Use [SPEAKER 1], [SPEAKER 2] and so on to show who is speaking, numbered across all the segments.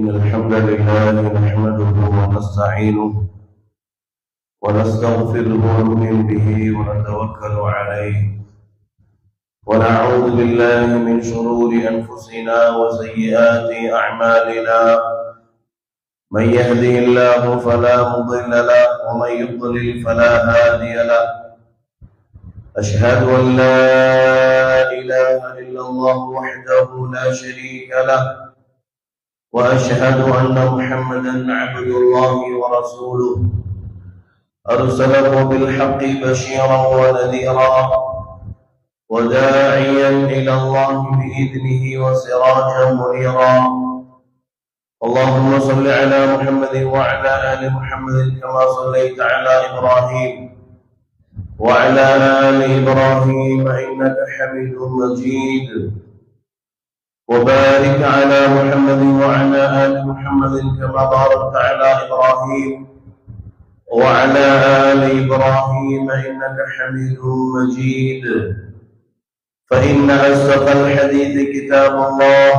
[SPEAKER 1] إن الحمد لله نحمده ونستعينه ونستغفره ونؤمن به ونتوكل عليه ونعوذ بالله من شرور أنفسنا وسيئات أعمالنا من يهده الله فلا مضل له ومن يضلل فلا هادي له أشهد أن لا إله إلا الله وحده لا شريك له وأشهد أن محمدا عبد الله ورسوله أرسله بالحق بشيرا ونذيرا وداعيا إلى الله بإذنه وسراجا منيرا اللهم صل على محمد وعلى آل محمد كما صليت على إبراهيم وعلى آل إبراهيم إنك حميد مجيد وبارك على محمد وعلى آل محمد كما باركت على إبراهيم وعلى آل إبراهيم إنك حميد مجيد فإن أصدق الحديث كتاب الله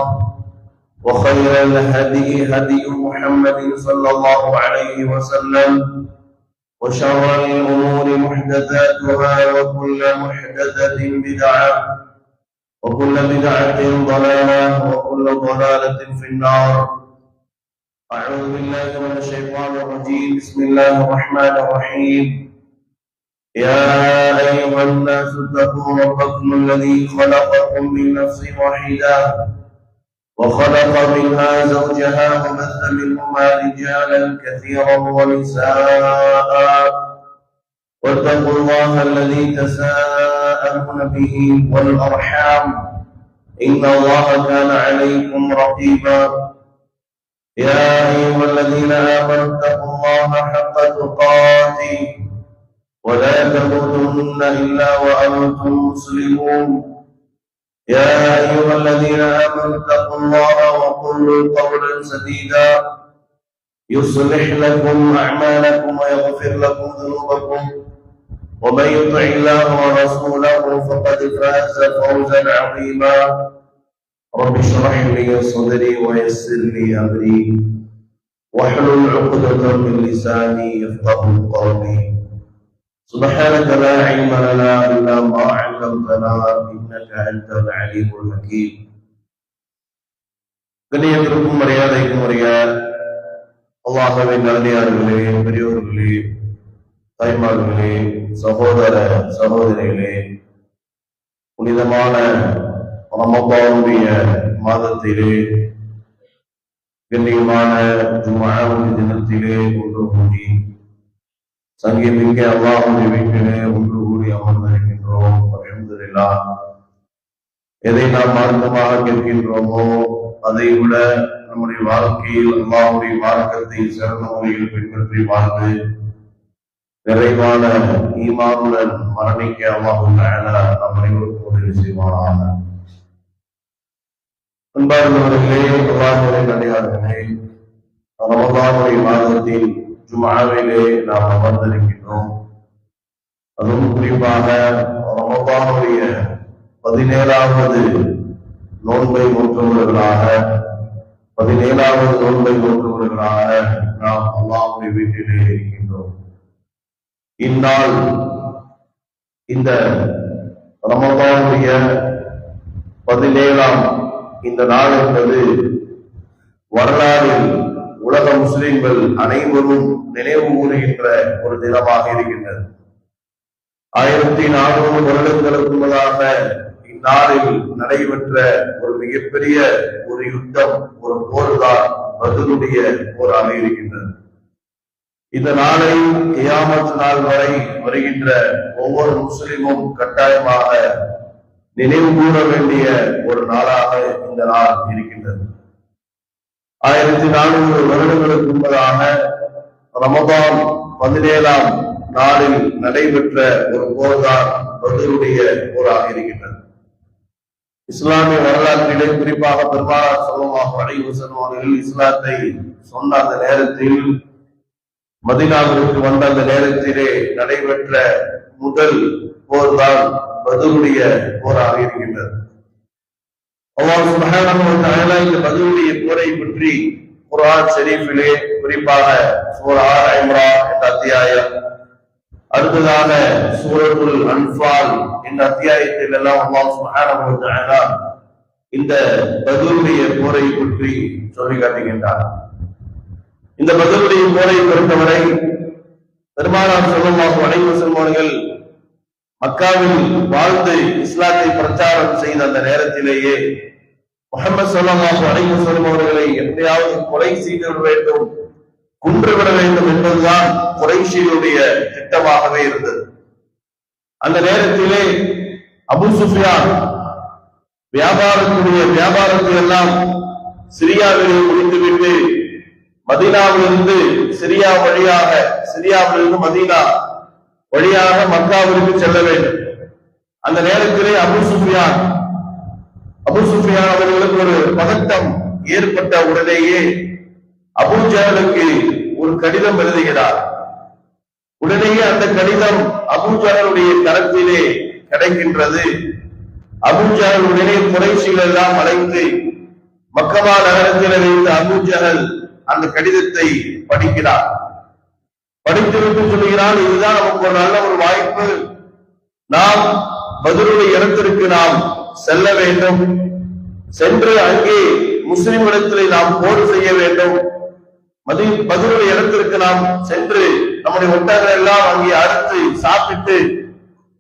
[SPEAKER 1] وخير الهدي هدي محمد صلى الله عليه وسلم وشر الأمور محدثاتها وكل محدثة بدعة وكل بدعة ضلالة وكل ضلالة في النار. أعوذ بالله من الشيطان الرجيم. بسم الله الرحمن الرحيم. يا أيها الناس اتقوا ربكم الذي خلقكم من نفس واحدة وخلق منها زوجها وبث منهما رجالا كثيرا ونساء واتقوا الله الذي تساءلون به والأرحام إن الله كان عليكم رقيبا. يا أيها الذين آمنوا اتقوا الله حق تقاته ولا تموتن إلا وأنتم مسلمون. يا أيها الذين آمنوا اتقوا الله وقولوا قولا سديدا يصلح لكم أعمالكم ويغفر لكم ذنوبكم ومن يطع الله ورسوله فقد فاز فوزا عظيما. رب اشرح لي صدري ويسر لي أمري واحلل عقدة من لساني يفقهوا قولي. سبحانك لا علم لنا إلا ما علمتنا إنك أنت العليم الحكيم. கண்ணியத்திற்கும் மரியாதைக்கும் உரிய அல்லாஹ்வின் நல்லடியார்களே, பெரியோர்களே, தாய்மார்களே, சகோதர சகோதரிகளே, புனிதமான ரமதானுடைய மாதத்திலே கண்ணியமான ஜும்ஆவுடைய தினத்திலே ஒன்று கூடி சங்கீமிக்க அல்லாஹ்வுடைய வீட்டிலே ஒன்று கூடி அமர்ந்திருக்கின்றோம். அல்ஹம்துலில்லாஹ். எதை நாம் மார்க்கமாக கேட்கின்றோமோ அதை விட நம்முடைய வாழ்க்கையில் அல்லாஹ்வுடைய மார்க்கத்தை சிறந்த முறையில் பின்பற்றி வாழ்ந்து நிறைவான ஈமானுடன் மரணிக்க அல்லாஹ் தஆலா நம் அனைவருக்கும் உதவி செய்வானாக. அன்பார்ந்தவர்களே, அல்லாஹ்வுடைய நல்லடியார்களே, ரமதானுடைய மாதத்தில் ஜும்ஆவிலே நாம் அமர்ந்திருக்கின்றோம். அதுவும் குறிப்பாக ரமதானுடைய 17வது நோன்பை நோற்றவர்களாக 17வது நோன்பை நோற்றவர்களாக நாம் அல்லாஹ்வுடைய வீட்டிலே இருக்கின்றோம். இந்நாள், இந்த ரமதானுடைய 17ஆம் இந்த நாள் என்பது வரலாறில் உலக முஸ்லிம்கள் அனைவரும் நினைவு கூறுகின்ற ஒரு தினமாக இருக்கின்றது. 1400 வருடங்களுக்கு முன்னதாக இந்நாளில் நடைபெற்ற ஒரு மிகப்பெரிய ஒரு யுத்தம், ஒரு போர்தான் பத்ருடைய போராக இருக்கின்றது. இந்த நாளை கியாமத் நாள் வரை வருகின்ற ஒவ்வொரு முஸ்லிமும் கட்டாயமாக நினைவு கூற வேண்டிய ஒரு நாளாக இந்த நாள் இருக்கின்றது. 1400 வருடங்களுக்கு முன்பதாக ரமதான் 17ஆம் நாளில் நடைபெற்ற ஒரு போர்தான் பத்ருடைய போராக இருக்கின்றது. இஸ்லாமிய வரலாற்றிலே குறிப்பாக பெருமானார் ஸல்லல்லாஹு அலைஹி வஸல்லம் அவர்கள் இஸ்லாத்தை சொன்ன அந்த நேரத்தில், மதீனாவிற்கு வந்த அந்த நேரத்திலே நடைபெற்ற முதல் போர்தான் பத்ருடைய போராக இருக்கின்றது. அல்லாஹ் சுப்ஹானஹு வ தஆலா இந்த பத்ருடைய போரை பற்றி குர்ஆன் ஷரீஃபிலே குறிப்பாக சூரா ஆல் இம்ரான் என்ற அத்தியாயம், அடுத்ததாக சூரத்துல் அன்ஃபால் என்ற அத்தியாயத்தில் எல்லாம் அல்லாஹ் சுப்ஹானஹு வ தஆலா இந்த பத்ருடைய போரை பற்றி சொல்லி காட்டுகின்றார். இந்த பத்ருடைய போரை பொறுத்தவரை பெருமானார் ஸல்லல்லாஹு அலைஹி வஸல்லம் அவர்கள் மக்காவில் வாழ்ந்து இஸ்லாத்தை பிரச்சாரம் செய்த அந்த நேரத்திலேயே முஹம்மது ஸல்லல்லாஹு அலைஹி வஸல்லம் அவர்களை எப்படியாவது கொலை செய்து வேண்டும், கொன்றுவிட வேண்டும் என்பதுதான் குறைஷிகளுடைய திட்டமாகவே இருந்தது. அந்த நேரத்திலே அபூ சுஃபியான் வியாபாரத்தை எல்லாம் சிரியாவிலே முடித்துவிட்டு மதீனாவிலிருந்து சிரியாவிலிருந்து மதீனா வழியாக மக்காவிற்கு செல்ல வேண்டும். அந்த நேரத்திலே அபூ சுஃபியான் அவர்களுக்கு ஒரு பதட்டம் ஏற்பட்ட உடனேயே அபூ ஜஹலுக்கு ஒரு கடிதம் எழுதுகிறார். உடனேயே அந்த கடிதம் அபூ ஜஹலுடைய கரத்திலே கிடைக்கின்றது. அபூ ஜஹல் உடனே குறைஷிகள் எல்லாம் அழைத்து மக்கமா நகரத்தில் வைத்த அபூ ஜஹல் அந்த கடிதத்தை படிக்கிறார். படித்துவிட்டு சொல்கிறான், இதுதான் நமக்கு ஒரு நல்ல ஒரு வாய்ப்பு, நாம் பத்ருடைய இடத்திற்கு நாம் செல்ல வேண்டும், சென்று அங்கே முஸ்லிம்களிடத்திலே நாம் போர் செய்ய வேண்டும், பத்ருடைய இடத்திற்கு நாம் சென்று நம்முடைய ஒட்டகங்கள் எல்லாம் அங்கே அறுத்து சாப்பிட்டு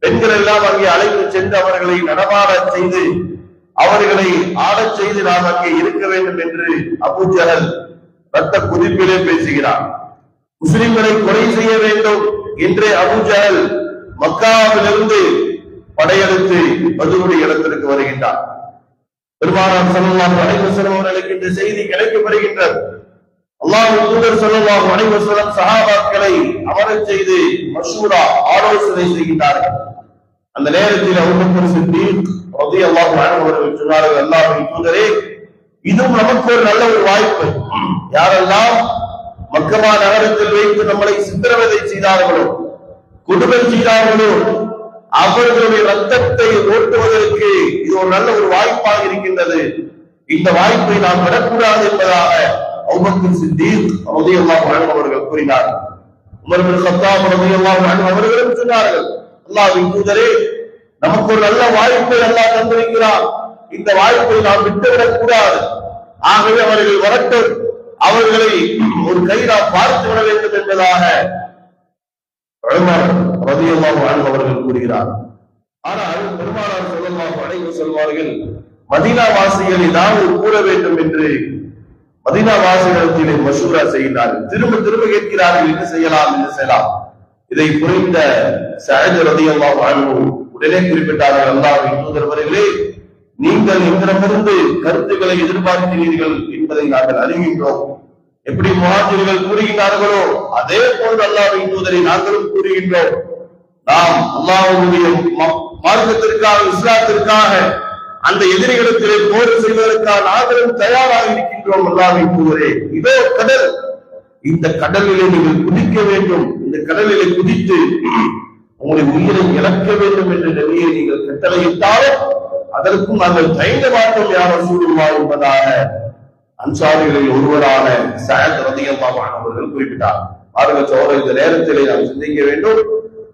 [SPEAKER 1] பெண்கள் எல்லாம் அங்கே அழைத்து சென்று அவர்களை நடமாட செய்து அவர்களை ஆடச் செய்து நாம் அங்கே இருக்க வேண்டும் என்று அபூ ஜஹல் ரத்த குதிப்பிலே பேசுகிறார். முஸ்லிம்களை கொலை செய்ய வேண்டும் என்று அபூ ஜஹல் மக்காவிலிருந்து படையெடுத்து பத்ருடைய இடத்திற்கு வருகின்றார். பெருமானார் ஸல்லல்லாஹு அலைஹி வஸல்லம் அவர்களுக்கு இந்த செய்தி கிடைக்கப்படுகின்றது. அல்லாஹ்வின் தூதர் ஸல்லல்லாஹு அலைஹி வஸல்லம் சஹாபாக்களை அமரச் செய்து மஷூரா ஆலோசனை செய்கின்றார்கள். அந்த நேரத்தில் அபூபக்கர் சித்தீக் ரலியல்லாஹு அன்ஹு அவர்கள் சொன்னார்கள், அல்லாஹ்வின் தூதரே, இதுவும் நமக்கு ஒரு நல்ல ஒரு வாய்ப்பு. யாரெல்லாம் மக்கமா நகரத்தில் வைத்து நம்மளை சித்திரவதை செய்தார்களோ, கொடுமை செய்தார்களோ, அவர்களுடைய ரத்தத்தை ஓட்டுவதற்கு இது ஒரு நல்ல ஒரு வாய்ப்பாக இருக்கின்றது. இந்த வாய்ப்பை நாம் விடக்கூடாது என்பதாக அபூபக்கர் சித்தீக் ரலியல்லாஹு அன்ஹு அவர்கள் கூறினார்கள். உமர் இப்னு கத்தாப் ரலியல்லாஹு அன்ஹு அவர்களும் சொன்னார்கள், அல்லாஹ்வின் தூதரே, நமக்கு ஒரு நல்ல வாய்ப்பை அல்லாஹ் தந்திருக்கிறார், இந்த வாய்ப்பை நாம் விட்டுவிடக் கூடாது. ஆகவே அவர்கள் வரட்டும், அவர்களை ஒரு கை நாம் பார்த்து விட வேண்டும் என்பதாக உமர் ரலியல்லாஹு அன்ஹு அவர்கள் கூறுகிறார். ஆனால் பெருமானார் ஸல்லல்லாஹு அலைஹி வஸல்லம் மதீனா வாசிகள் ஏதாவது கூற வேண்டும் என்று மதீனா வாசிகளிடத்திலே மஷூரா செய்கிறார்கள். திரும்ப திரும்ப கேட்கிறார்கள், என்ன செய்யலாம். இதை புரிந்த சஅத் ரலியல்லாஹு அன்ஹு உடனே குறிப்பிட்டார்கள், அல்லாஹ்வின் தூதர் அவர்களே, நீங்கள் எங்களிடமிருந்து கருத்துக்களை எதிர்பார்க்கிறீர்கள் என்பதை நாங்கள் அறிகின்றோம். எப்படி முஹாஜிர்கள் கூறுகிறார்களோ அதே போன்று அல்லாஹ்வின் தூதரை நாங்களும் கூறுகின்றோம். நாம் அல்லாஹ்வுடைய மார்க்கத்திற்காக, இஸ்லாத்திற்காக அந்த எதிரிகளிடத்திலே போர் செய்வதற்காக நாங்களும் தயாராக இருக்கின்றோம். அல்லாஹ்வின் தூதரே, இதோ கடல், இந்த கடலிலே நீங்கள் குதிக்க வேண்டும், இந்த கடலிலே குதித்து உங்களுடைய உயிரை இழக்க வேண்டும் என்ற நிலையை நீங்கள் கட்டளையிட்டாலும் அதற்கும் நாங்கள் தயங்க மாட்டோம் யா ரசூலுல்லாஹ் என்பதாக அன்சாரிகளில் ஒருவரான சஅத் ரலியல்லாஹு அன்ஹு அவர்கள் குறிப்பிட்டார். பாருங்கள் சகோதரர், இந்த நேரத்திலே நாம் சிந்திக்க வேண்டும்.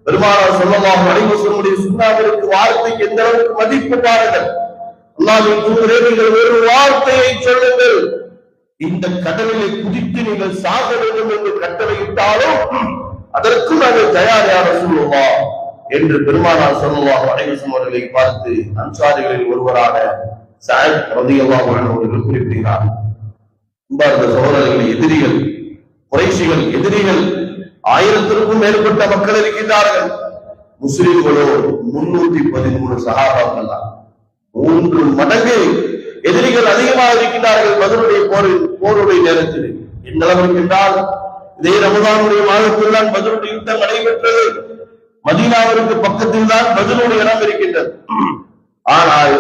[SPEAKER 1] பெருமானார் ஸல்லல்லாஹு அலைஹி வஸல்லம் சுன்னாவிற்கு வார்த்தைக்கு எந்த அளவுக்கு மதிப்பு பாருங்கள். அல்லாஹ்வின் தூதரே, நீங்கள் ஒரு வார்த்தையை சொல்லுங்கள், இந்த கடலிலே குதித்து நீங்கள் சாக வேண்டும் என்று கட்டளையிட்டாலும் அதற்கும் நாங்கள் தயார் யா ரசூலுல்லாஹ் என்று பெருமானார் ஸல்லல்லாஹு அலைஹி வஸல்லம் அவர்களை பார்த்து அன்சாரிகளில் ஒருவரான சஅத் ரலியல்லாஹு அன்ஹு அவர்கள் குறிப்பிட்டார். இந்த சகோதரர்கள், எதிரிகள் குறைஷிகள் எதிரிகள் 1000க்கும் மேற்பட்ட மக்கள் இருக்கின்றார்கள். முஸ்லிம்களோ 313 சஹாபாக்கள் தான். 3 மடங்கு எதிரிகள் அதிகமாக இருக்கின்றார்கள். பத்ருடைய போருடைய நேரத்தில் எந்த அளவுக்கு என்றால், இதே ரமதானுடைய மாதத்தில் தான் பத்ருடைய யுத்தம் நடைபெற்றது. மதீனாவிற்கு பக்கத்தில் தான் பத்ருடைய இடம் இருக்கின்றது. ஆனால்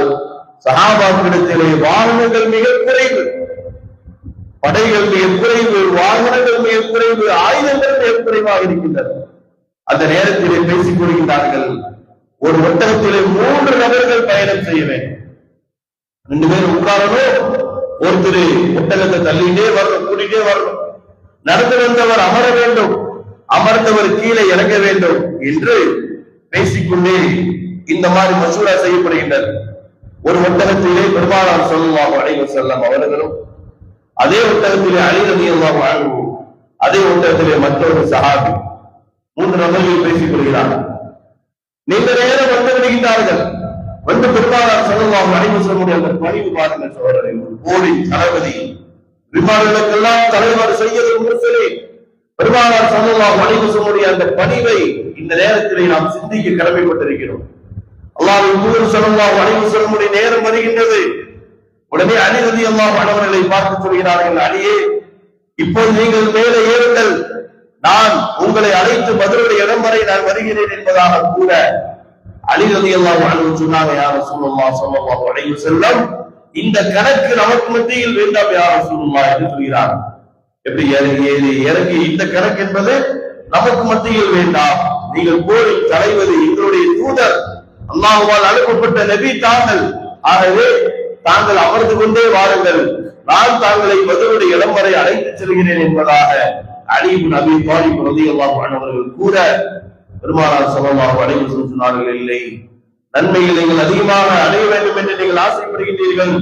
[SPEAKER 1] சஹாபாக்களிடத்திலே வாகனங்கள் மிக குறைவு, படைகள் மிக குறைவு, வாகனங்கள் மிக குறைவு, ஆயுதங்கள் மிக குறைவாக இருக்கின்றன. அந்த நேரத்திலே பேசிக் கொள்கின்றார்கள், ஒரு ஒட்டகத்திலே 3 நபர்கள் பயணம் செய்ய வேண்டும். 2 பேர் உட்காரணும், ஒருத்தர் ஒட்டகத்தை தள்ளிட்டே வரணும், கூட்டிட்டே வரணும். நடந்து வந்தவர் அமர வேண்டும், அமர்ந்தவர் கீழே இறங்க வேண்டும் என்று பேசிக்கொண்டே இந்த மாதிரி மசூரா செய்யப்படுகின்றது. ஒரு ஒட்டகத்திலே பெருமானார் ஸல்லல்லாஹு அலைஹி வஸல்லம் அவர்களும், அதே ஒட்டகத்திலே அலி ரலியல்லாஹு அன்ஹு, அதே ஒட்டகத்திலே மற்றொரு சஹாபி, 3 நபர்கள் பேசிக் கொள்கிறார்கள். நீண்ட நேரம் வந்து விடுகின்றார்கள். வந்து பெருமானார் ஸல்லல்லாஹு அலைஹி வஸல்லம் அந்த பணிவு பாருங்கள் சோதரரை. ஒரு போரின் தளபதி, விமானங்களுக்கெல்லாம் தலைவர் சையதுல் முர்சலீன் பெருமானார் ஸல்லல்லாஹு அலைஹி வஸல்லம் அந்த பணிவை இந்த நேரத்திலே நாம் சிந்திக்க கடமைப்பட்டிருக்கிறோம். அல்லாஹ்வின் தூதர் ஸல்லல்லாஹு அலைஹி வஸல்லம் நேரம் வருகின்றது. உடனே அலி ரலியல்லாஹு அன்ஹு அவர்களை பார்த்து சொல்கிறார்கள், அலியே, இப்போது நீங்கள் மேலே ஏறுங்கள், நான் உங்களை அழைத்து பதிலுடைய இடம் வரை நான் வருகிறேன் என்பதாக கூட அலி ரலியல்லாஹு அன்ஹு சொன்னாங்க, யா ரசூலுல்லாஹ் ஸல்லல்லாஹு அலைஹி வஸல்லம், இந்த கணக்கு நமக்கு மத்தியில் வேண்டாம் யா ரசூலுல்லாஹ் என்று சொல்கிறார். எப்படி இறங்கி இந்த கணக்கு என்பது நமக்கு மத்தியில் வேண்டாம். நீங்கள் போரில் தலைவது எங்களுடைய தூதர், அல்லாஹ்வால் அனுப்பப்பட்ட நபி தாங்கள். ஆகவே தாங்கள் அமர்ந்து கொண்டே வாருங்கள், நான் தாங்களை பதிலுடைய இடம் வரை அழைத்து செல்கிறேன் என்பதாக அலி இப்னு அபீ தாலிப் ரலியல்லாஹு அன்ஹு அவர்கள் கூட பெருமானார் ஸல்லல்லாஹு அலைஹி வஸல்லம் சொன்னார்கள், இல்லை, நன்மையில் நீங்கள் அதிகமாக அடைய வேண்டும் என்று நீங்கள் ஆசைப்படுகின்றீர்கள்,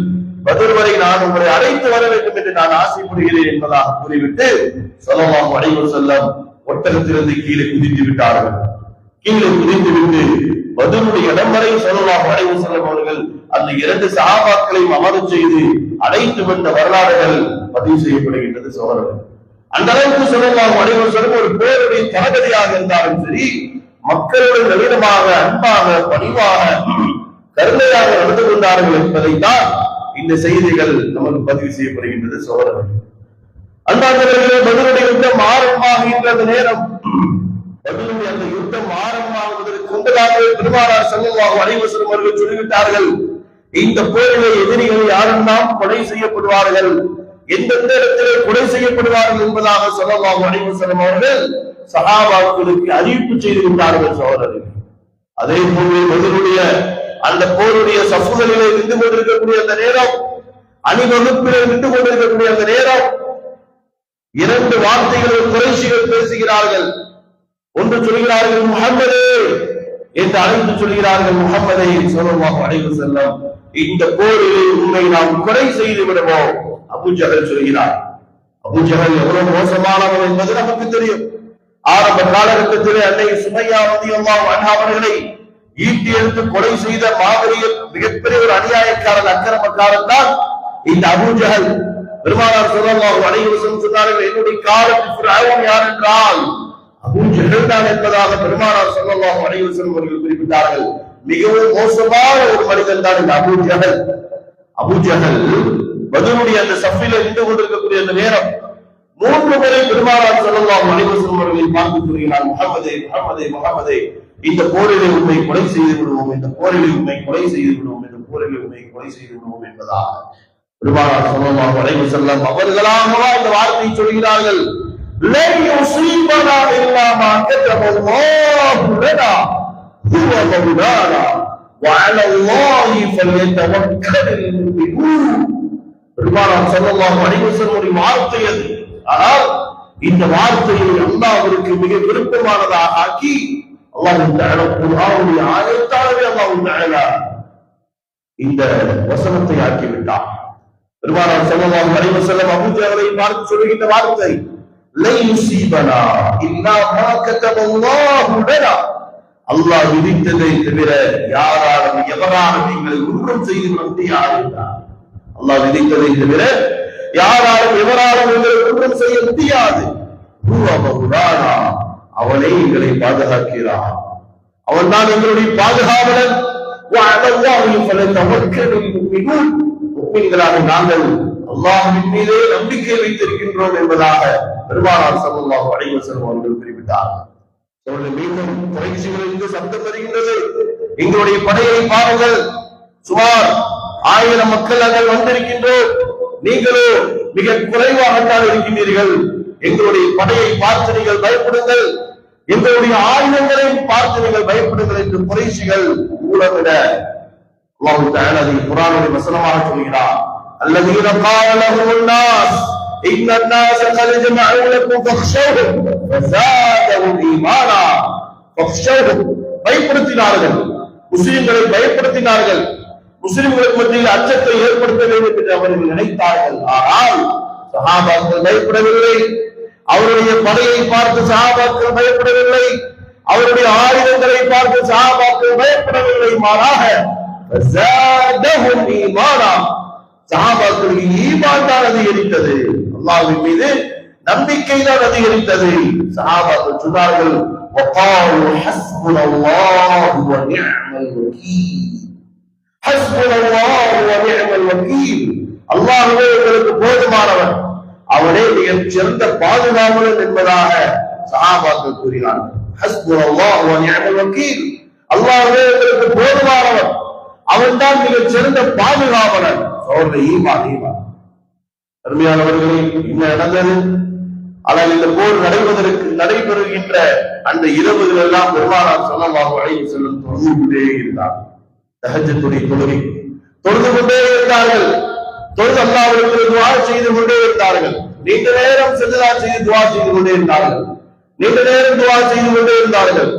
[SPEAKER 1] பதில் வரை நான் உங்களை அழைத்து வர வேண்டும் என்று நான் ஆசைப்படுகிறேன் என்பதாக கூறிவிட்டு ஸல்லல்லாஹு அலைஹி வஸல்லம் ஒட்டகத்திலிருந்து கீழே குதித்து விட்டார்கள். கீழே குதித்து விட்டு பதிலுடைய இடம் வரை ஸல்லல்லாஹு அலைஹி வஸல்லம் அவர்கள் அந்த 2 சஹாபாக்களையும் அமரச் செய்து அழைத்து வந்த வரலாறுகள் பதிவு செய்யப்படுகின்றது சோதரர்கள். அந்த அளவுக்கு ஸல்லல்லாஹு அலைஹி வஸல்லம் ஒரு பேருடைய தளபதியாக இருந்தாலும் சரி, மக்களுடன் நவீனமாக, அன்பாக, பணிவாக, கருணையாக நடந்து கொண்டார்கள் என்பதைத்தான் இந்த செய்திகள் நமக்கு பதிவு செய்யப்படுகின்றது சோதரர்கள். அன்பார்ந்தவர்களே, பதிலுடைய யுத்தம் ஆரம்பமாகின்ற அந்த நேரம், பதிலுடைய அந்த யுத்தம் ஆரம்பமாகுவதற்கு முன்பதாகவே பெருமானார் ஸல்லல்லாஹு அலைஹி வஸல்லம் அவர்கள் சொல்லிவிட்டார்கள், இந்த போரிலே எதிரிகள் யாரெல்லாம் கொலை செய்யப்படுவார்கள், எந்தெந்த இடத்திலே கொலை செய்யப்படுவார்கள் என்பதாக ஸல்லல்லாஹு அலைஹி வஸல்லம் அவர்கள் சஹாபாக்களுக்கு அறிவிப்பு செய்து விட்டார்கள் சகோதரர்கள். அதே போன்று பதிலுடைய அந்த போருடைய சஃபுகளிலே நின்று கொண்டிருக்கக்கூடிய அந்த நேரம், அணிவகுப்பிலே நின்று கொண்டிருக்கக்கூடிய அந்த நேரம், 2 வார்த்தைகளை குறைஷிகள் பேசுகிறார்கள். ஒன்று சொல்கிறார்கள், முஹம்மதே என்று அழைத்து சொல்கிறார்கள், முஹம்மதே ஸல்லல்லாஹு அலைஹி வஸல்லம், இந்த போரிலே உண்மை நாம் கொலை செய்து விடுவோம். அபூ ஜஹல் சொல்கிறார். அபூ ஜஹல் எவ்வளவு மோசமானவன் என்பது நமக்கு தெரியும். ஆரம்ப காலகட்டத்திலே அன்னை சுமையா ரலியல்லாஹு அன்ஹா அவர்களை ஈட்டி எடுத்து கொலை செய்த மாபெரும் மிகப்பெரிய ஒரு அநியாயக்காரன், அக்கிரமக்காரன் தான் இந்த அபூ ஜஹல். பெருமானார் ஸல்லல்லாஹு அலைஹி வஸல்லம் சொன்னார்கள், என்னுடைய காலத்தில் ஃபிரௌன் யார் என்றால் அபூ ஜஹல் தான் என்பதாக பெருமானார் ஸல்லல்லாஹு அலைஹி வஸல்லம் அவர்கள் குறிப்பிட்டார்கள். மிகவும் மோசமான ஒரு மனிதன் தான் இந்த அபூ ஜஹல். அபூ ஜஹல் பதிலுடைய அந்த சஃபில நின்று கொண்டிருக்கக்கூடிய அந்த நேரம் 3 முறை பெருமானார் ஸல்லல்லாஹு அலைஹி வஸல்லம் அவர்களை பார்த்து சொல்கிறார், முஹம்மதே, முஹம்மதே, முஹம்மதே, இந்த போரிலே உண்மை கொலை செய்து விடுவோம், இந்த போரிலே உண்மை கொலை செய்து விடுவோம், இந்த போரிலே உண்மை கொலை செய்து விடுவோம் என்பதாக பெருமானார் ஸல்லல்லாஹு அலைஹி வஸல்லம் அவர்களாகவா இந்த வார்த்தையை சொல்கிறார்கள். லா யுஸீபனா இல்லா மா கதபல்லாஹு லனா ஹுவ மௌலானா வ அலா அல்லாஹி ஃபல்யதவக்கலில் முஃமினூன். பெருமானார் ஸல்லல்லாஹு அலைஹி வஸல்லம் வார்த்தை அது. ஆனால் இந்த வார்த்தையை அல்லாஹ்விற்கு மிக விருப்பமானதாக ஆக்கி அல்லாஹ் தஆலா குர்ஆனுடைய ஆயத்தாலே அல்லாஹ் தஆலா இந்த வசனத்தை ஆக்கி விட்டார். பெருமானார் ஸல்லல்லாஹு அலைஹி வஸல்லம் அபூ ஜஹலை பார்த்து சொல்கின்ற வார்த்தை, லை யுஸீபனா இல்லா மா கதபல்லாஹு லனா, அல்லாஹ் விதித்ததை தவிர யாராலும் எவராலும் எங்களை ஒன்றும் செய்து விட முடியாது. அல்லாஹ் விதித்ததை தவிர யாராலும் எவராலும் எங்களை ஒன்றும் செய்ய முடியாது. அவனை எங்களை பாதுகாக்கிறான், அவன் தான் எங்களுடைய பாதுகாவலன். நாங்கள் அல்லாஹ்வின் மீதே நம்பிக்கை வைத்திருக்கின்றோம் என்பதாக பெருமானார் ஸல்லல்லாஹு அலைஹி வஸல்லம் அவர்கள் குறிப்பிட்டார்கள். மீண்டும் குறைஷிகளிலிருந்து சப்தம் வருகின்றது, எங்களுடைய படையை பாருங்கள், சுமார் 1000 மக்கள் நாங்கள் வந்திருக்கின்றோம், நீங்களோ மிக குறைவாகத்தான் இருக்கின்றீர்கள். எங்களுடைய படையை பார்த்து நீங்கள் பயப்படுங்கள், எங்களுடைய ஆயுதங்களை பார்த்து நீங்கள் பயப்படுங்கள் என்று குறைஷிகள் ஊழலிட அல்லாஹ் தஆலா குர்ஆனுடைய வசனமாக சொல்கிறார். الذين قال لهم الناس إن الناس قد جمعوا لكم فاخشوهم فزادهم إيمانا فاخشوهم பயப்படுத்தினார்கள், முஸ்லிம்களை பயப்படுத்தினார்கள், முஸ்லிம்களுக்கு மத்தியில் அச்சத்தை ஏற்படுத்த வேண்டும் என்று அவர்கள் நினைத்தார்கள். ஆனால் சஹாபாக்கள் பயப்படவில்லை. அவருடைய படையை பார்த்து சஹாபாக்கள் பயப்படவில்லை. அவருடைய ஆயுதங்களை பார்த்து சஹாபாக்கள் பயப்படவில்லை. மாறாக சஹாபாக்களுக்கு ஈமான் தான் அதிகரித்தது, அல்லாஹ்வின் மீது நம்பிக்கை தான் அதிகரித்தது. சஹாபாக்கள் சொன்னார்கள், وقالوا حسبنا الله ونعم الوكيل. حسبنا الله ونعم الوكيل. அல்லாஹ்வே எங்களுக்கு போதுமானவன், அவனே மிகச் சிறந்த பாதுகாவலன் என்பதாக சஹாபாக்கள் கூறினார்கள். حسبنا الله ونعم الوكيل. அல்லாஹ்வே எங்களுக்கு போதுமானவன், அவன் தான் மிகச் சிறந்த பாதுகாவலன். அவருடைய ஈமான் ஈமான். அருமையானவர்களே, என்ன நடந்தது? ஆனால் இந்த போர் நடைபெறுகின்ற அந்த இரவுகள் எல்லாம் பெருமானார் ஸல்லல்லாஹு அலைஹி வஸல்லம் தொழுது கொண்டே இருந்தார். தஹஜ்ஜுடைய தொழுகை தொழுது கொண்டே இருந்தார்கள். தொழுது அல்லாஹ்விற்கு துஆ செய்து கொண்டே இருந்தார்கள். நீண்ட நேரம் சஜதா செய்து துஆ செய்து கொண்டே இருந்தார்கள். நீண்ட நேரம் துஆ செய்து கொண்டே இருந்தார்கள்.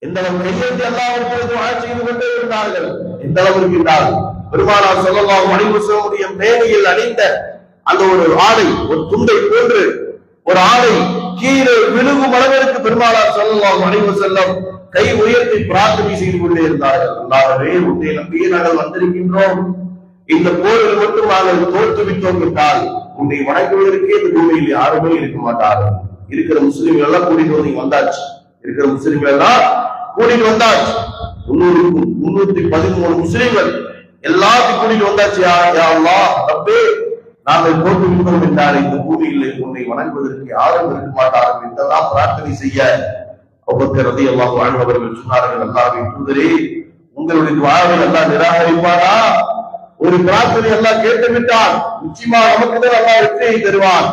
[SPEAKER 1] எந்த அளவுக்கு கையேந்தி அல்லாஹ்விற்கு துஆ செய்து கொண்டே இருந்தார்கள். எந்த அளவுக்கு என்றால் பெருமானார் ஸல்லல்லாஹு அலைஹி வஸல்லம் மேனியில் அணிந்த அந்த ஒரு ஆடை, ஒரு துண்டை போன்று ஒரு ஆடை கீழே விழுகும் அளவிற்கு பெருமானார் ஸல்லல்லாஹு அலைஹி வஸல்லம் கை உயர்த்தி பிரார்த்தனை செய்து கொண்டே இருந்தார்கள். அல்லாஹ்வே, உன்னை நம்பியே நாங்கள் வந்திருக்கின்றோம். இந்த போரில் மட்டும் நாங்கள் தோற்று விட்டோம் என்றால் உன்னை வணங்குவதற்கே இந்த பூமியில் யாருமே இருக்க மாட்டார்கள். இருக்கிற முஸ்லிம்கள் எல்லாம் கூட்டிட்டு வந்து வந்தாச்சு. இருக்கிற முஸ்லிம்கள் எல்லாம் கூட்டிட்டு வந்தாச்சு. 313 முஸ்லிம்கள் எல்லாத்தையும் கூட்டிட்டு வந்தாச்சு. யா அல்லாஹ், ரப்பே, நாங்கள் போட்டு விட்டோம் என்றால் இந்த பூமியில் உன்னை வணங்குவதற்கு யாரும் இருக்க மாட்டார்கள் என்றெல்லாம் பிரார்த்தனை செய்ய அபூபக்கர் ரலியல்லாஹு அன்ஹு அவர்கள் சொன்னார்கள், அல்லாஹ்வின் தூதரே, உங்களுடைய துஆவை அல்லாஹ் நிராகரிப்பாரா? ஒரு பிரார்த்தனை அல்லாஹ் கேட்டுவிட்டால் நிச்சயமா நமக்கு தான் அல்லாஹ் வெற்றியை தருவான்.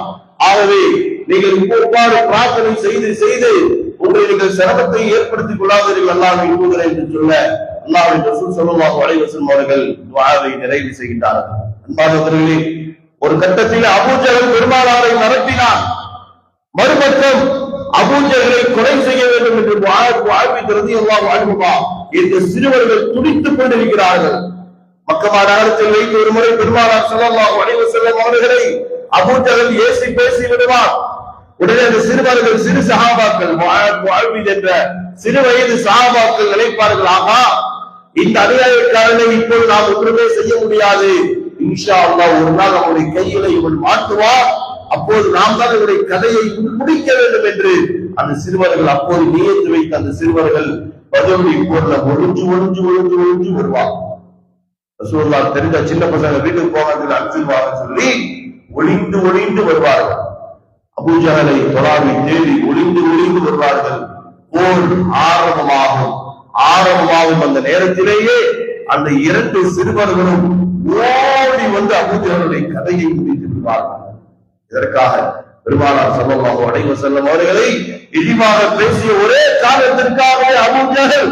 [SPEAKER 1] ஆகவே நீங்கள் இவ்வாறு பிரார்த்தனை செய்து செய்து உங்களை நீங்கள் சிரமத்தை ஏற்படுத்திக் கொள்ளாதீர்கள் அல்லாஹ்வின் தூதரே என்று சொல்ல அல்லாஹ்வின் ரசூல் ஸல்லல்லாஹு அலைஹி வஸல்லம் அவர்கள் துஆவை நிறைவு செய்கின்றார்கள். அன்பானவர்களே, ஒரு கட்டத்தில் அபூஜஹல் பெருமானாரை மிரட்டினார். மறுபக்கம் அபூஜஹலை கொலை செய்ய வேண்டும் என்று முஆவியா ரலியல்லாஹு அன்ஹு இந்த சிறுவர்கள் துடித்துக் கொண்டிருக்கிறார்கள். மக்கா நகரத்தில் வைத்து ஒரு முறை பெருமானார் ஸல்லல்லாஹு அலைஹி வஸல்லம் அவர்களை அபூஜஹல் ஏசி பேசி விடுவார். உடனே அந்த சிறுவர்கள், சிறு சஹாபாக்கள், முஆவியா என்ற சிறு வயது சஹாபாக்கள் நினைப்பார்கள், ஆகா, இந்த அநியாயக்காரனை இப்போது நாம் ஒன்றுமே செய்ய முடியாது, இன்ஷா அல்லாஹ் ஒரு நாள் அவருடைய கையில இவன் மாட்டுவார், அப்போது நாம் தான் இவருடைய கதையை முடிக்க வேண்டும் என்று அந்த சிறுவர்கள் அப்போது நியத்து வைத்த அந்த சிறுவர்கள் பத்ருடைய போர்ல ஒளிஞ்சு ஒளிஞ்சு ஒளிஞ்சு ஒளிஞ்சு வருவாங்க. ரசூலுல்லாஹ் தெரிஞ்ச சின்ன பசங்க வீட்டுக்கு போவாங்க அனுப்பிடுவாங்க சொல்லி ஒளிந்து ஒளிந்து வருவார்கள். அபூஜஹலை தொழாவி தேடி ஒளிந்து ஒளிந்து வருவார்கள். போர் ஆரம்பமாகும் அந்த நேரத்திலேயே அந்த 2 சிறுவர்களும் ஓடி வந்து அபூஜஹலுடைய கதையை முடித்து விடுவார்கள். இதற்காக பெருமானார் ஸல்லல்லாஹு அலைஹி வஸல்லம் அவர்களை இழிவாக பேசிய ஒரே காரணத்திற்காக அபூஜஹல்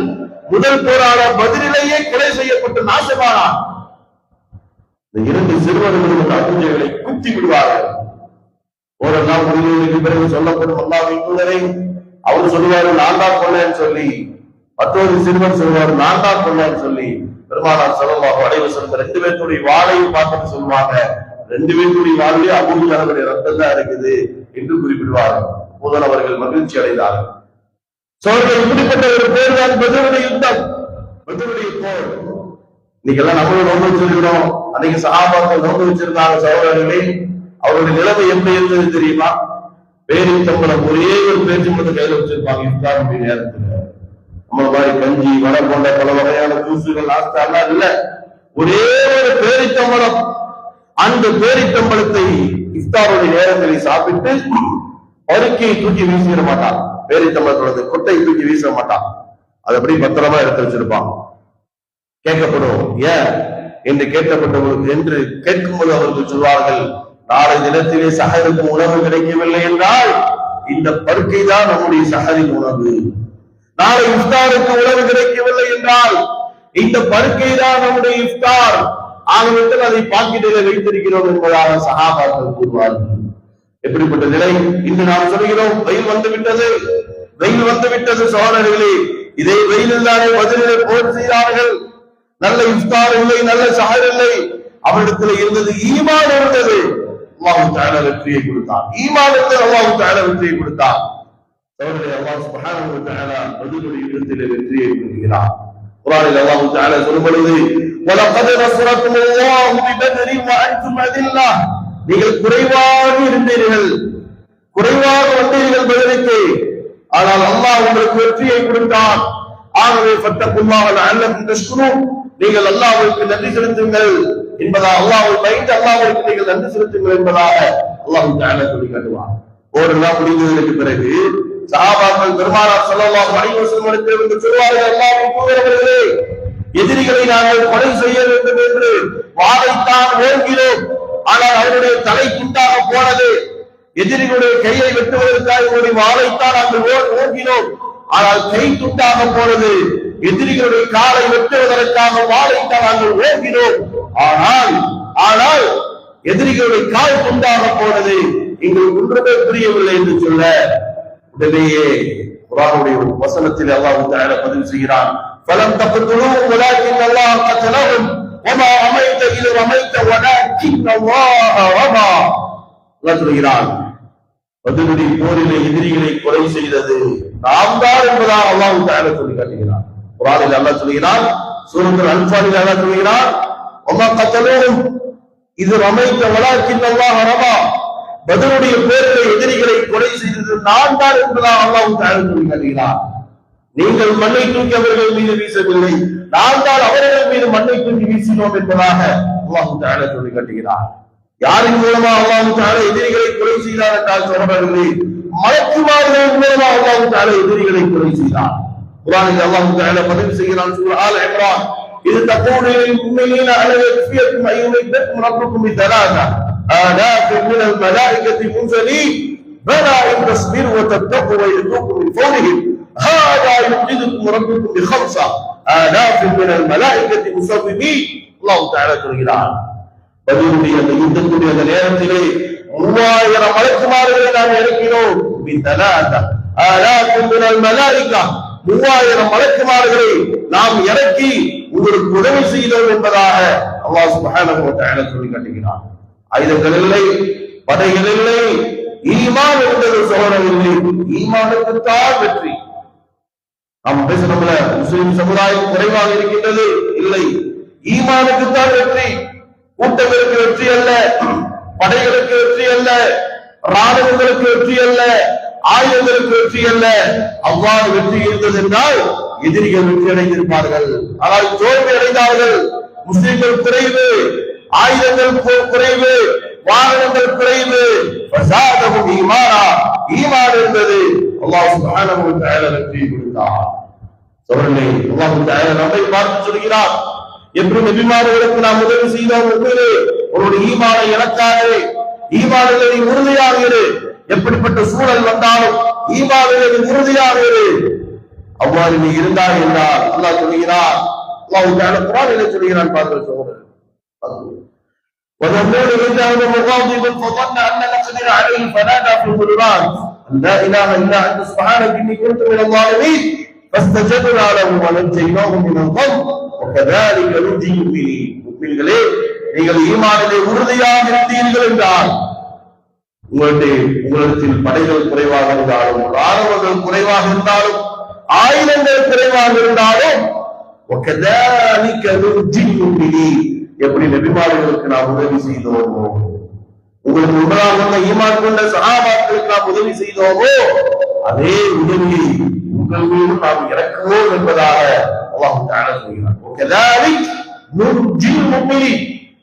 [SPEAKER 1] முதல் போரான பதிலிலேயே கொலை செய்யப்பட்டு நாசமானார். இந்த 2 சிறுவர்களும் அபூஜஹலை குத்தி விடுவார்கள். ஓரெல்லாம் முடிவுக்கு பிறகு சொல்லப்படும் அல்லாஹ்வின் தூதரை அவர் சொல்லுவாரு, நான் தான் கொல்லேன்னு சொல்லி. மற்றொரு சிறுவன் சொல்லுவார், நான் தான் கொல்லேன்னு சொல்லி. பெருமானார் ஸல்லல்லாஹு அலைஹி வஸல்லம் 2 பேருடைய வாளையும் பார்த்துட்டு சொல்லுவாங்க, 2 பேருடைய வாளிலே அபூஜஹலுடைய ரத்தம் தான் இருக்குது என்று குறிப்பிடுவார்கள். அப்போதான் அவர்கள் மகிழ்ச்சி அடைந்தார்கள். சோழர்கள் இப்படிப்பட்ட ஒரு பேர் தான் பத்ருடைய யுத்தம், பத்ருடைய போர். இன்னைக்கெல்லாம் நம்மளும் நோன்பு வச்சிருக்கிறோம். அன்னைக்கு சஹாபாக்கள் நோன்பு வச்சிருந்தாங்க. சகோதரர்களே, அவருடைய நிலைமை எப்படி இருந்தது தெரியுமா? பேரித்தம்பளம் ஒரே ஒரு பேரிச்சம்பளத்தை கையில வச்சிருப்பாங்க. இஃப்தாருடைய நேரத்துல நம்ம மாதிரி கஞ்சி, வடை போன்ற பல வகையான ஜூசுகள், நாஸ்தா எல்லாம் இல்ல. ஒரே ஒரு பேரித்தம்பளம். அந்த பேரித்தம்பளத்தை இஃப்தாருடைய நேரத்தில் சாப்பிட்டு பருக்கி தூக்கி வீசிட மாட்டான். பேரித்தம்பளத்தோட கொட்டை தூக்கி வீச மாட்டான். அது அப்படி பத்திரமா எடுத்து வச்சிருப்பான். கேட்கப்படும், ஏன் என்று கேட்கப்பட்டவர்கள் என்று கேட்கும்போது அவர்கள் சொல்வார்கள், நாளை தினத்திலே சஹருக்கு உணவு கிடைக்கவில்லை என்றால் இந்த பருக்கை தான் நம்முடைய சஹரின் உணவு. நாளை இஃப்தாருக்கு உணவு கிடைக்கவில்லை என்றால் இந்த பருக்கை தான் நம்முடைய இஃப்தார். ஆகவே அதை பாக்கெட்டிலே வைத்திருக்கிறோம் என்பதாக சஹாபாக்கள் கூறுவார்கள். எப்படிப்பட்ட நிலை இன்று நாம் சொல்கிறோம்? வெயில் வந்துவிட்டது, வெயில் வந்துவிட்டது சோழர்களே. இதே வெயிலில் தானே பதிலே போர் செய்தார்கள். நல்ல இஃப்தார் இல்லை, நல்ல சஹர் இல்லை, அவரிடத்தில் இருந்தது ஈமான் இருந்தது. அல்லாஹ் தஆலா வெற்றியை கொடுத்தார். ஈமான் இருந்தது, அல்லாஹ் தஆலா வெற்றியை கொடுத்தார். சோழர்களே, அல்லாஹ் சுப்ஹானஹு வ தஆலா பதிலுடைய இடத்திலே வெற்றியை கொடுக்கிறார். குர்ஆனில் அல்லாஹ் தஆலா சொல்லும் பொழுது வலகத் நஸரக்குமுல்லாஹு பிபத்ரி வ அன்தும் அதில்லா, நீங்கள் குறைவாக இருந்தீர்கள், குறைவாக வந்தீர்கள் பதிலுக்கு, ஆனால் அல்லாஹ் உங்களுக்கு வெற்றியை கொடுத்தார். ஆகவே ஃபத்தகுல்லாஹ லஅல்லகும் தஷ்குரூன், நீங்கள் அல்லாஹ்வுக்கு நன்றி செலுத்துங்கள் என்பதாக, அல்லாஹ்வை பயந்து அல்லாஹ்வுக்கு நீங்கள் நன்றி செலுத்துங்கள் என்பதாக அல்லாஹ் தஆலா சொல்லி காட்டுவார். போரெல்லாம் முடிந்ததற்கு பிறகு சஹாபாக்கள் பெருமானார் ஸல்லல்லாஹு அலைஹி வஸல்லம் இடத்திலிருந்து சொல்வார்கள், அல்லாஹ்வின் தூதரே, எதிரிகளை நாங்கள் கொலை செய்ய வேண்டும் என்று வாளைத்தான் ஓங்கினோம், ஆனால் அவருடைய தலை துண்டாக போனது. எதிரிகளுடைய கையை வெட்டுவதற்காக ஒரு வாளைத்தான் நாங்கள் ஓங்கினோம், ஆனால் கை துண்டாக போனது. எதிரிகளுடைய காலை வெட்டுவதற்காக வாளைத்தான் நாங்கள் ஓங்கினோம், ஆனால் எதிரிகளுடைய கால் துண்டாக போனது, எங்களுக்கு ஒன்றுமே புரியவில்லை என்று சொல்ல, உடனேயே குர்ஆனுடைய ஒரு வசனத்தில் அல்லாஹ் தஆலா பதிவு செய்கிறான், ஃபலம் தக்துலூஹும் வலாக்கின் அல்லாஹ் கதலஹும் வமா ரமைத இத ரமைத வலாக்கின் அல்லாஹ் ரமா. அல்லாஹ் சொல்கிறான், பதிலுடைய போரிலே எதிரிகளை கொலை செய்தது நாம் தான் என்பதாக அல்லாஹ் தஆலா சொல்லி காட்டுகிறான். குர்ஆனில் அல்லாஹ் சொல்கிறான், சூரத்துல் அன்ஃபாலில் அல்லாஹ் சொல்கிறான், வமா கதலூஹும் இத ரமைத வலாக்கின் அல்லாஹ் ரமா, பதிலுடைய போரிலே எதிரிகளை கொலை செய்தது நான் தான் என்பதாக அல்லாஹ் தஆலா சொல்லி காட்டுகிறான். நீங்கள் மண்ணை தூக்கி அவர்கள் மீது வீசவில்லை, நான் தான் அவர்கள் மீது மண்ணை தூக்கி வீசினோம் என்பதாக அல்லாஹ் தஆலா சொல்லி காட்டுகிறார். யாரின் மூலமா அல்லாஹ் தஆலா எதிரிகளை கொலை செய்தார் என்றால் சகோதரர்களே, மலக்குமார்கள் மூலமா அல்லாஹ் தஆலா எதிரிகளை கொலை செய்தார். குர்ஆனில் அல்லாஹ் தஆலா பதிவு செய்கிறான், சூரா ஆல் இம்ரான், இது தகூனு லில் முஃமினீன அலா யக்ஃபியக்கும் அய்யுமிதக்கும் ரப்புக்கும் பிதலாதா ஆலாஃபின் மினல் மலாயிகத்தி முன்ஸலீன் பலா இன் தஸ்பிரு வ தத்தகு வ யதுகு மின் ஃபௌரிஹிம் ஹாதா யுஜிதுக்கும் ரப்புக்கும் பிகம்ஸா ஆலாஃபின் மினல் மலாயிகத்தி முஸவ்விமீன். அல்லாஹ் தஆலா சொல்கிறான், பதிலுடைய அந்த யுத்தத்துடைய அந்த நேரத்திலே 3000 மலக்குமார்களை நாம் இறக்கினோம். பிதலாதா ஆலாஃபின் மினல் மலாயிகா, 3000 மலக்குமார்களை நாம் இறக்கி உங்களுக்கு உதவி செய்தோம் என்பதாக அல்லாஹ் சுப்ஹானஹு வ தஆலா சொல்லி காட்டுகிறார். ஆயுதங்கள் இல்லை, படைகள் இல்லை, ஈமான் இருந்தது சகோதரர்களே. ஈமானுக்குத்தான் வெற்றி. நாம் பேசணும்ல, முஸ்லிம் சமுதாயம் குறைவாக இருக்கின்றது, இல்லை, ஈமானுக்குத்தான் வெற்றி. கூட்டங்களுக்கு வெற்றி அல்ல, படைகளுக்கு வெற்றி அல்ல, ராணுவங்களுக்கு வெற்றி அல்ல, ஆயுதங்களுக்கு வெற்றி அல்ல. அவ்வாறு வெற்றி இருந்தது என்றால் எதிரிகள் வெற்றி அடைந்திருப்பார்கள். ஆனால் தோல்வி அடைந்தார்கள். முஸ்லிம்கள் குறைவு, ஆயுதங்கள் குறைவு, வாகனங்கள் குறைவு. ஈமான் இருந்தது. அல்லாஹ் சுப்ஹானஹு வ தஆலா வெற்றி கொடுத்தார். சோழர்களே, அல்லாஹ் தஆலா நம்மை பார்த்து சொல்கிறார், எப்படி நபிமார்களுக்கு நாம் உதவி செய்தோம், உங்களுடைய ஈமானை இழக்காதே, ஈமானிலே நீ உறுதியாக இரு, எப்படிப்பட்ட சூழல் வந்தாலும் ஈமானிலே நீ உறுதியாக இரு. அவ்வாறு நீ இருந்தாய் என்றால் அல்லாஹ் சொல்கிறார், அல்லாஹ் தஆலா குர்ஆனிலே சொல்கிறான், பாருங்கள் சகோதரர், وَنَقُولُ إِنَّهُ مُغَاضِبٌ فَظَنَّ أَنَّ نَقْدِرَ عَلَيْهِ فَنَادَى فِي الظُّلُمَاتِ أَن لَّا إِلَٰهَ إِلَّا أَنتَ سُبْحَانَكَ إِنِّي كُنتُ مِنَ الظَّالِمِينَ فَاسْتَجَبْنَا لَهُ وَنَجَّيْنَاهُ مِنَ الْغَمِّ وَكَذَلِكَ نُنجِي الْمُؤْمِنِينَ. முஃமின்களே, நீங்கள் ஈமானிலே உறுதியாக இருந்தீர்கள் என்றால், உங்களிடத்தில் படைகள் குறைவாக இருந்தாலும், ராணுவங்கள் குறைவாக இருந்தாலும், ஆயுதங்கள் குறைவாக இருந்தாலும், وَكَذَلِكَ نُنجِي الْمُؤْمِنِينَ, எப்படி நபிமார்களுக்கு நாம் உதவி செய்தோமோ, உங்களுக்கு உண்மையாக வந்த ஈமான் கொண்ட சஹாபாக்களுக்கு நாம் உதவி செய்தோமோ, அதே உதவியை உங்கள் மீதும் நாம் இறக்குவோம் என்பதாக அல்லாஹ் தஆலா சொல்கிறார். وَكَذَلِكَ نُنجِي الْمُؤْمِنِينَ,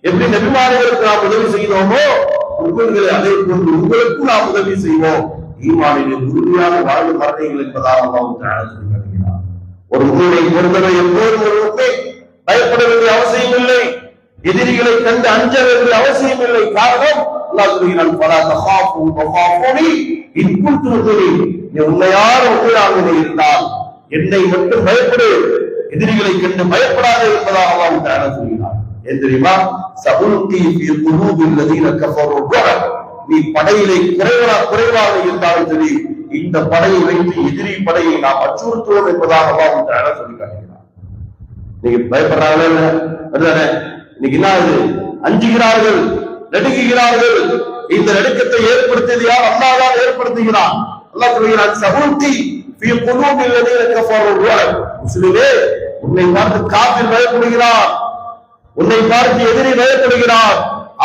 [SPEAKER 1] எப்படி நபிமார்களுக்கு நாம் உதவி செய்தோமோ, உங்களை அதே போன்று உங்களுக்கும் நாம் உதவி செய்வோம். ஈமானிலே உறுதியாக வாழ்ந்து மரணங்கள் என்பதாக அல்லாஹ் தஆலா சொல்கிறார். ஒரு முஸ்லிமை பொறுத்தவரை எப்போதும் ஒரு முஸ்லிம் பயப்பட வேண்டிய அவசியம் இல்லை, எதிரிகளை கண்டு அஞ்ச வேண்டிய அவசியம் இல்லை. காரணம், அல்லாஹ் சொல்கிறான், ஃபலா தகாஃபு வகாஃபுனி இன் குன்தும் முஃமினீன், நீ உண்மையான முஃமினாக இருந்தால் என்னை மட்டும் பயப்படு, எதிரிகளை கண்டு பயப்படாதே என்பதாக அல்லாஹ் தஆலா சொல்கிறார். ஏன் தெரியுமா? சபுல்கி ஃபீ குலூபில் லதீன கஃபரு ருஅப். நீ படையிலே குறைவாக இருந்தாலும் சரி, இந்த படையை வைத்து எதிரி படையை நாம் அச்சுறுத்துவோம் என்பதாக அல்லாஹ் தஆலா சொல்லி காட்டுகிறார். நீங்க பயப்படுறாங்களே அதுதானே? இன்னைக்கு என்ன ஆகுது? அஞ்சுகிறார்கள், நடுங்குகிறார்கள். இந்த நடுக்கத்தை ஏற்படுத்தியது யார்? அல்லாஹ் தான் ஏற்படுத்துகிறான். அல்லாஹ் சொல்கிறான், சபுல்கி ஃபீ குலூபில் லதீன கஃபரு ருஅப். முஸ்லிமே, உன்னை பார்த்து காஃபிர் பயப்படுகிறான், உன்னை பார்த்து எதிரி பயப்படுகிறார்.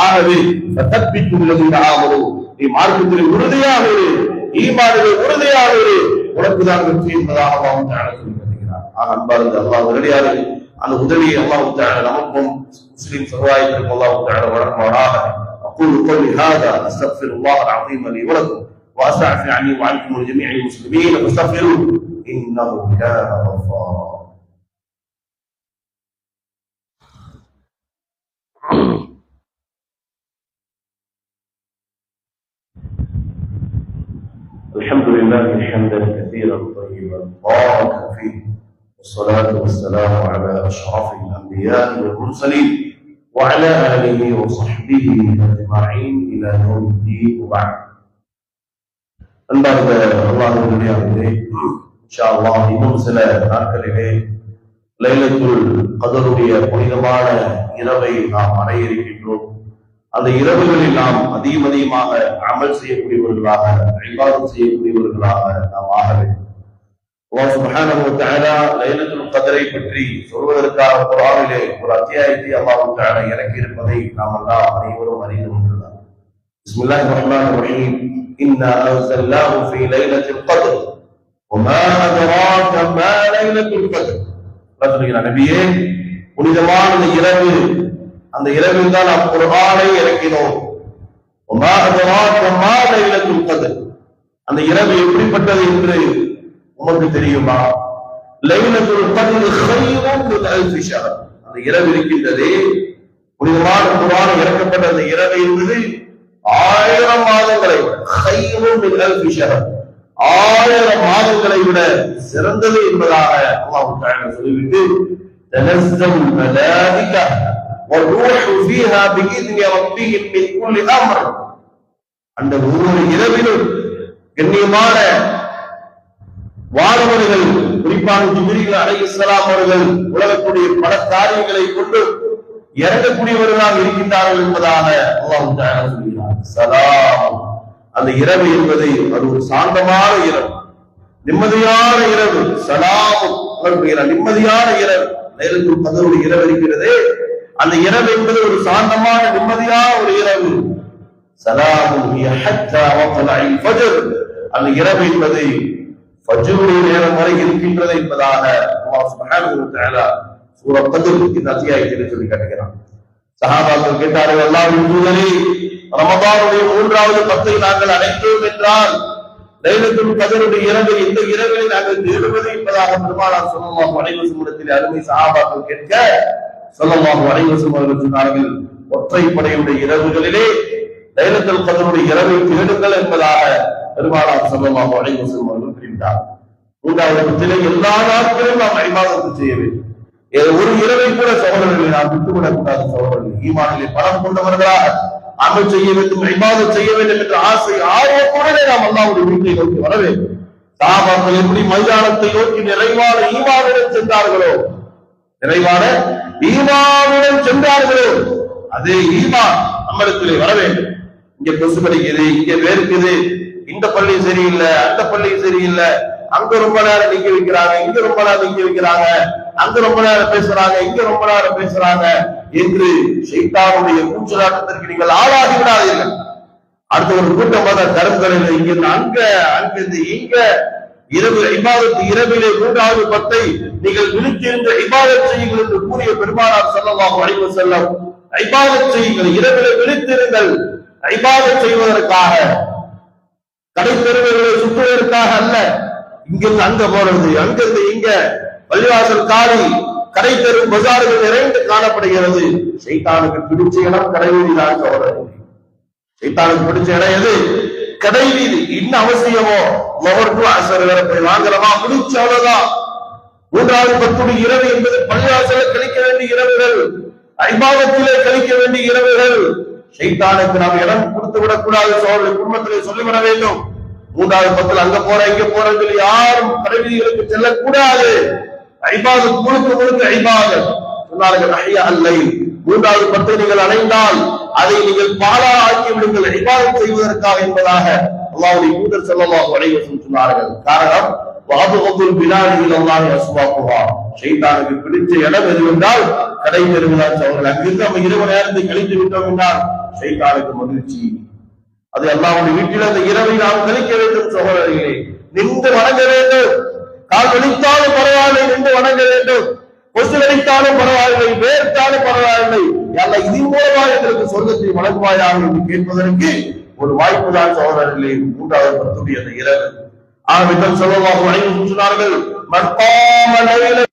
[SPEAKER 1] ஆகவே நீ மார்க்கத்தில் உறுதியாக இரு, ஈமானிலே உறுதியாக இரு, உனக்குதான் வெற்றி என்பதாக அல்லாஹ் தஆலா சொல்லியிருக்கிறார். அன்பார்ந்த அல்லாஹ் நல்லடியார்களே, அந்த உதவியை அல்லாஹ் தஆலா நமக்கும் முஸ்லிம் சமுதாயத்திற்கும் அல்லாஹ் தஆலா வழங்குவானாக. أقول قولي هذا أستغفر الله العظيم لي ولكم وأستعفي عني وعنكم ولجميع المسلمين فاستغفروه إنه كان غفارا. الحمد لله حمدا كثيرا طيبا باركا فيه، والصلاة والسلام على أشرف الأنبياء والمرسلين وعلى آله وصحبه أجمعين إلى يوم الدين وبعد. அன்பார்ந்த அல்லாஹ்வுடைய இன்ஷா அல்லாஹ் இன்னும் சில நாட்களிலே லைலத்துல் கத்ருடைய புனிதமான இரவை நாம் அடைய இருக்கின்றோம். அந்த இரவுகளில் நாம் அதிகமாக அமல் செய்யக்கூடியவர்களாக, இபாதத் செய்யக்கூடியவர்களாக நாம் ஆக வேண்டும். அல்லாஹ் சுப்ஹானஹு வ தஆலா லைலத்துல் கத்ரை பற்றி சொல்வதற்காக குர்ஆனிலே ஒரு அத்தியாயத்தை அல்லாஹ் தஆலா இறக்கி இருப்பதை நாம் எல்லாம் அனைவரும் அறிந்து கொண்டுள்ளோம். பிஸ்மில்லாஹிர் ரஹ்மானிர் ரஹீம். இன்னா அன்ஸல்னாஹு ஃபீ லைலத்துல் கத்ர் வமா அதராக மா லைலத்துல் கத்ர். நபியே, புனிதமான இரவு, அந்த இரவில் தான் நாம் குர்ஆனை இறக்கினோம். வமா அதராக மா லைலத்துல் கத்ர். அந்த இரவு எப்படிப்பட்டது என்று உமக்கு தெரியுமா? லைலத்துல் கத்ர் ഖൈറുன் மின் அல்ஃபி ஷஹர். அந்த இரவு இருக்கின்றதே, புனிதமான குர்ஆன் இறக்கப்பட்ட அந்த இரவு என்பது 1000 மாதங்களை விட, ഖൈറുன் மின் அல்ஃபி ஷஹர், 1000 மாதங்களை விட சிறந்தது என்பதாக அல்லாஹ் தஆலா சொல்லிவிட்டு, தனஸ்ஸல் மலாயிகா வர்ரூஹு ஃபீஹா பிஇذن ரப்பிஹிம் மின் குல்லி அம்ர். அந்த ஒவ்வொரு இரவிலும் கண்ணியமான வானவர்கள், குறிப்பாக ஜிப்ரீல் அலைஹிஸ்ஸலாம் அவர்கள் உலகத்துடைய பல காரியங்களை கொண்டு இறங்கக்கூடியவர்களாக இருக்கின்றார்கள் என்பதாக அல்லாஹ் தஆலா சொல்கிறார். சலாம். அந்த இரவு என்பது அது ஒரு சாந்தமான இரவு, நிம்மதியான இரவு. சலாம், நிம்மதியான இரவு. லைலத்துல் கத்ருடைய இரவு இருக்கிறது, அந்த இரவு என்பது ஒரு சாந்தமான நிம்மதியான ஒரு இரவு. சலாமுன் ஹிய ஹத்தா வத்லஇல் ஃபஜ்ர். அந்த இரவு என்பது ஃபஜ்ருடைய நேரம் வரை இருக்கின்றது என்பதாக அல்லாஹ் சுப்ஹானஹு வ தஆலா சூரா கத்ர் இந்த அத்தியாயத்தில் சொல்லி காட்டுகிறான். சஹாபாக்கள் கேட்டார்கள், அல்லாஹ்வின் தூதரே, ரமதானுடைய 3வது 10ஐ நாங்கள் அடைந்தோம் என்றால் லைலத்துல் கத்ருடைய இரவு இந்த இரவில் நாங்கள் தேடுவது என்பதாக பெருமானார் ஸல்லல்லாஹு அலைஹி வஸல்லம் அருமை சஹாபாக்கள் கேட்க, ஸல்லல்லாஹு அலைஹி வஸல்லம் அவர்கள் சொன்னார்கள், ஒற்றைப்படையுடைய இரவுகளிலே லைலத்துல் கத்ருடைய இரவை தேடுங்கள் என்பதாக பெருமானார் ஸல்லல்லாஹு அலைஹி வஸல்லம் அவர்கள் கூறினார். 3வது பத்திலே எல்லா நாட்களும் நாம் இபாதத் செய்ய வேண்டும். ஒரு இரவை கூட சகோதரர்களை நாம் விட்டுவிடக் கூடாது. சகோதரர்கள் ஈமானிலே பலம் கொண்டவர்களாக அமல் செய்ய வேண்டும், இபாதத் செய்ய வேண்டும் என்ற ஆசை ஆர்வத்தோடு நாம் அல்லாஹ்வுடைய வீட்டை நோக்கி வர வேண்டும். சஹாபாக்கள் எப்படி மைதானத்தை நோக்கி நிறைவான ஈமானுடன் சென்றார்களோ, நிறைவான ஈமானுடன் சென்றார்களோ, அதே ஈமான் நம்மிடத்திலே வர வேண்டும். இங்க கொசு படிக்குது, இங்க வேர்க்குது, இந்த பள்ளி சரியில்லை, அந்த பள்ளி சரியில்லை, அங்க ரொம்ப நேரம் நிக்க வைக்கிறாங்க, இங்க ரொம்ப நேரம் நிக்க வைக்கிறாங்க, அங்க ரொம்ப நேரம் பேசுறாங்க, இங்க ரொம்ப நேரம் பேசுறாங்க என்று ஷைத்தானுடைய கூச்சலாட்டத்திற்கு நீங்கள் ஆளாகி விடாதீர்கள். அடுத்த ஒரு கூட்டம் கருங்கலையில இங்கிருந்து அங்க, அங்கிருந்து இங்க, இரவு இபாதத் இரவிலே 3வது 10ஐ நீங்கள் விழித்திருந்த இபாதத் செய்யுங்கள் என்று கூறிய பெருமானார் ஸல்லல்லாஹு அலைஹி வஸல்லம், இபாதத் செய்யுங்கள், இரவிலே விழித்திருங்கள், இபாதத் செய்வதற்காக, கடை தெருவுகளை சுற்றுவதற்காக அல்ல. இங்கிருந்து அங்க போறது, அங்கிருந்து இங்க, பள்ளிவாசல் காலி, கடை தெரு பஜார்கள் நிறைந்து காணப்படுகிறது. ஷைத்தானுக்கு பிடிச்ச இடம் கடைவீதிதான் சகோதரர். ஷைத்தானுக்கு பிடிச்ச இடம் எது? கடைவீதி. இன்னும் அவசியமோ லோகருக்கு அசர் வேற போய் வாங்கலாமா, பிடிச்ச அவ்வளவுதான். 3வது 10 இரவு என்பது பள்ளிவாசல கழிக்க வேண்டிய இரவுகள். இபாதத்திலே கழிக்க வேண்டிய இரவுகள். ஷைத்தானுக்கு நாம் இடம் கொடுத்து விடக்கூடாது. சோழர்களை குடும்பத்திலே சொல்லிவிட வேண்டும். 3வது பத்தில் அங்க போற இங்க போறன்னு சொல்லி யாரும் கடைவீதிகளுக்கு செல்லக்கூடாது. இபாதத் முழுக்க முழுக்க இபாதத். சொன்னார்கள் அஹ்யா அல்லைல், 3வது பத்தை நீங்கள் அடைந்தால் அதை நீங்கள் பாலா ஆக்கி விடுங்கள் இபாதத் செய்வதற்காக என்பதாக அல்லாஹ்வுடைய தூதர் ஸல்லல்லாஹு அலைஹி வஸல்லம் சொன்னார்கள். காரணம் வாதுல் பிலாலில் அல்லாஹ் அஸ்வாகுஹா, ஷைத்தானுக்கு பிடிச்ச இடம் எது என்றால் கடை தெருவுதான். அவர்கள் அங்கிருந்து நம்ம இரவு நேரத்தை கழித்து விட்டோம் என்றால் ஷைத்தானுக்கு மகிழ்ச்சி. அது அல்லாஹ்வுடைய வீட்டில் அந்த இரவை நாம் கழிக்க வேண்டும். சகோதரர்களே, நின்று வணங்க வேண்டும். கால் வலித்தாலும் பரவாயில்லை, நின்று வணங்க வேண்டும். கொசு வலித்தாலும் பரவாயில்லை, வேர்த்தாலும் பரவாயில்லை, அல்ல இதன் மூலமாக எங்களுக்கு சொர்க்கத்தை வழங்குவாயாக என்று கேட்பதற்கு ஒரு வாய்ப்பு தான் சகோதரர்களே 3வது பத்துடைய அந்த இரவு. ஆகவே ஸல்லல்லாஹு அலைஹி வஸல்லம் சொன்னார்கள், மன் காம லைல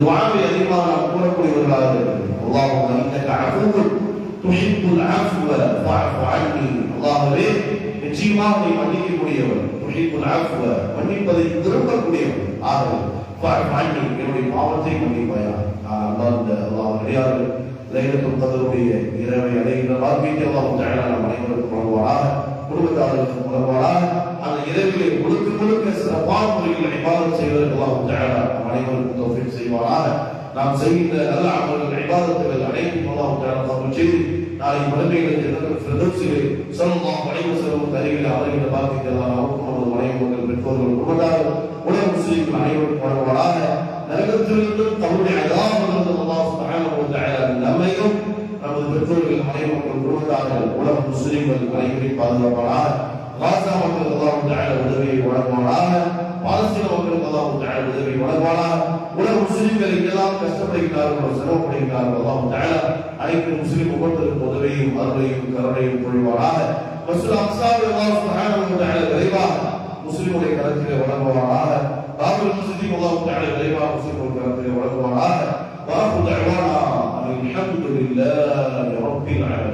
[SPEAKER 2] துஆவை அதிகமாக நாம் கூறக்கூடியவர்களாக இருக்கிறோம். அல்லாஹும்ம இன்னக அஃபுவ்வுன் துஹிப்புல் அஃப்வ ஃபஅஃபு அன்னி. அல்லாஹ்வே, நிச்சயமாக நீ மன்னிக்கக்கூடியவர், துஹிப்புல் அஃப்வ மன்னிப்பதை விரும்பக்கூடியவர். ஆகவே ஃபஅஃபு அன்னி, என்னுடைய பாவத்தை மன்னிப்பாயாக. அல்லாஹ் அடியார்கள் லைலத்துல் கத்ருடைய இரவை அடைகின்ற பாக்கியத்தை அல்லாஹ் தஆலா நம் அனைவருக்கும் வழங்குவாராக, குடும்பத்தார்களுக்கும் வழங்குவாராக. அந்த இரவிலே முழுக்க முழுக்க சிறப்பான முறையில் இபாதத் செய்வதற்கு அல்லாஹ் தஆலா நம் அனைவருக்கும் தௌஃபீக் செய்வாராக. நாம் செய்கின்ற நல்ல அமல்கள் இபாதத்துகள் அனைத்தும் அல்லாஹ் தஆலா கபூல் செய்து நாளை மறுமையில் ஜன்னத்துல் ஃபிர்தௌஸிலே ஸல்லல்லாஹு அலைஹி வஸல்லம் அருகில் அமர்கின்ற பாக்கியத்தை அல்லாஹ் நமக்கும் நமது மனைவிகள் பெற்றோர்கள் குடும்பத்தார்கள் உலக முஸ்லிம்கள் அனைவருக்கும் வழங்குவாராக. நரகத்திலிருந்து தன்னுடைய அதாபிலிருந்து அல்லாஹ் சுப்ஹானஹு வ தஆலா நம்மையும் நமது பெற்றோர்கள் மனைவிகள் குடும்பத்தார்கள் உலக முஸ்லிம்கள் அனைவரையும் பாதுகாப்பாராக. காசா மக்கள் அல்லாஹ் தஆலா உதவியை வழங்குவாராக. பாலஸ்தீன மக்களுக்கு அல்லாஹ் தஆலா உதவி வழங்குவானாக. உலக முஸ்லிம்கள் எங்கெல்லாம் கஷ்டப்படுகிறார்களோ சிரமப்படுகிறார்களோ அல்லாஹ் தஆலா அனைத்து முஸ்லிம் உம்மத்திற்கு உதவியும் அருளையும் கருணையும் பொழிவானாக. மஸ்ஜித் அக்ஸாவை அல்லாஹ் சுப்ஹானஹு வ தஆலா விரைவாக முஸ்லிமுடைய கரத்திலே வழங்குவானாக. பாபுல் முஸ்லிம் அல்லாஹ் தஆலா விரைவாக முஸ்லிமுடைய கரத்திலே வழங்குவானாக. வாஹு தஅவானா அல்ஹம்துலில்லாஹி ரப்பில் ஆலமீன்.